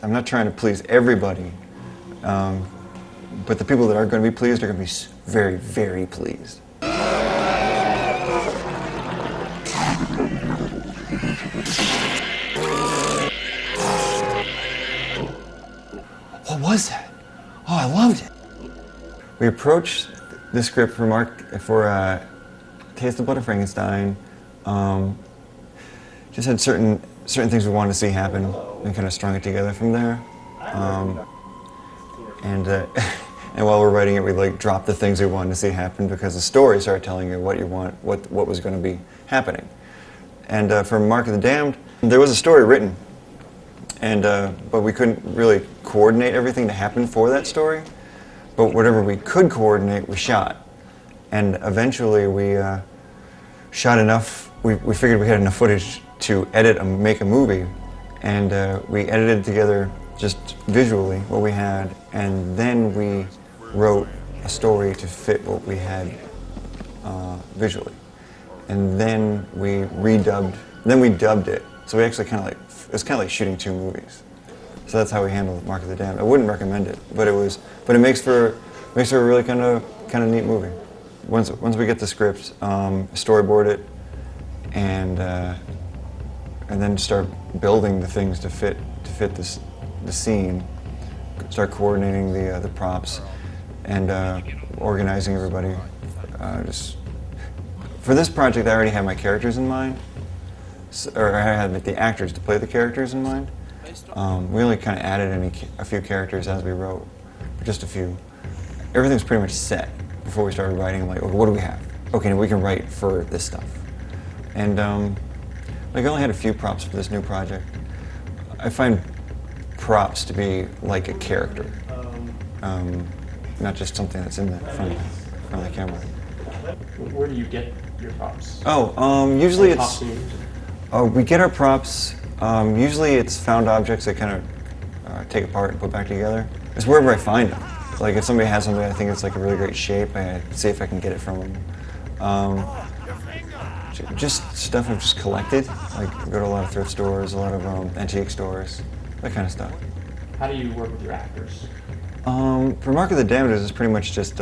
I'm not trying to please everybody, but the people that are going to be pleased are going to be very, very pleased. What was that? Oh, I loved it. We approached the script for Taste of Blood of Frankenstein. Just had certain things we wanted to see happen, and kind of strung it together from there. And while we're writing it, we like dropped the things we wanted to see happen because the story started telling you what you want, what was going to be happening. And for Mark of the Damned, there was a story written, and but we couldn't really coordinate everything to happen for that story. But whatever we could coordinate, we shot. And eventually we shot enough, we figured we had enough footage to edit and make a movie. And we edited together just visually what we had, and then we wrote a story to fit what we had visually. And then we dubbed it. So we actually it was kind of like shooting two movies. So that's how we handled Mark of the Damned. I wouldn't recommend it, but it makes for a really kind of neat movie. Once we get the script, storyboard it, and then start building the things to fit the scene. Start coordinating the props, and organizing everybody. Just for this project, I already had my characters in mind, or I had the actors to play the characters in mind. We only kind of added a few characters as we wrote, just a few. Everything's pretty much set before we started writing. Like, okay, what do we have? Okay, we can write for this stuff. And like, I only had a few props for this new project. I find props to be like a character, not just something that's in the front of the camera. Where do you get your props? Oh, usually it's. We get our props. Usually it's found objects that kind of take apart and put back together. It's wherever I find them. Like if somebody has something I think it's like a really great shape, I see if I can get it from them. Just stuff I've just collected. Like I go to a lot of thrift stores, a lot of antique stores, that kind of stuff. How do you work with your actors? For Mark of the Damned, it's pretty much just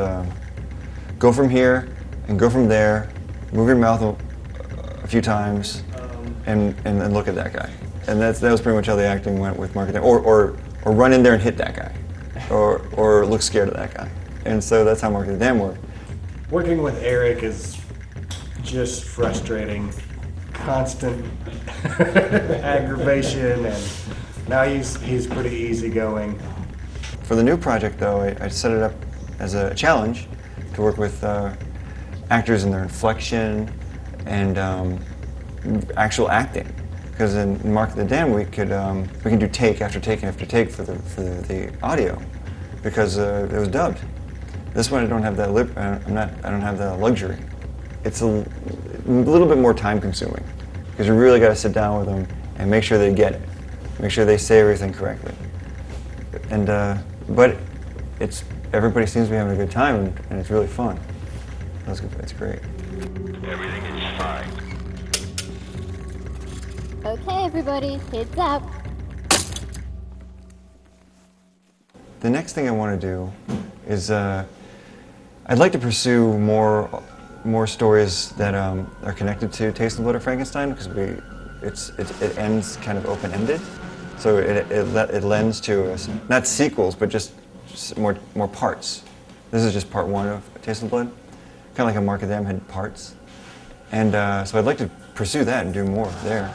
go from here and go from there, move your mouth a few times, and look at that guy. And that was pretty much how the acting went with Mark of the Damned. Or run in there and hit that guy, or look scared of that guy. And so that's how Mark of the Damned worked. Working with Eric is just frustrating. Constant aggravation, and now he's pretty easygoing. For the new project, though, I set it up as a challenge to work with actors in their inflection and actual acting. Because in Mark of the Damned, we can do take after take after take for the audio, because it was dubbed. This one I don't have that I don't have that luxury. It's a little bit more time consuming, because you really got to sit down with them and make sure they get it, make sure they say everything correctly. And but everybody seems to be having a good time, and it's really fun. It's great. Everything is fine. Okay, everybody, heads up. The next thing I want to do is I'd like to pursue more stories that are connected to Taste of Blood of Frankenstein, because it ends kind of open-ended, so it lends to not sequels, but just more parts. This is just part one of Taste of Blood, kind of like a Mark of the Damned had parts, and so I'd like to pursue that and do more there.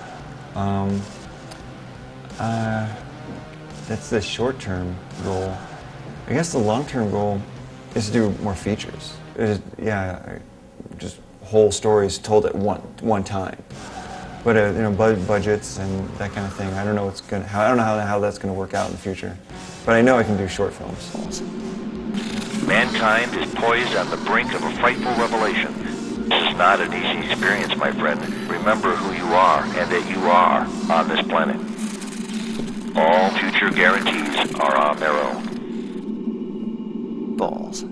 That's the short-term goal. I guess the long-term goal is to do more features. Just whole stories told at one time. But you know, budgets and that kind of thing. I don't know I don't know how that's gonna work out in the future. But I know I can do short films. Mankind is poised on the brink of a frightful revelation. This is not an easy experience, my friend. Remember who you are and that you are on this planet. All future guarantees are on their own. Balls.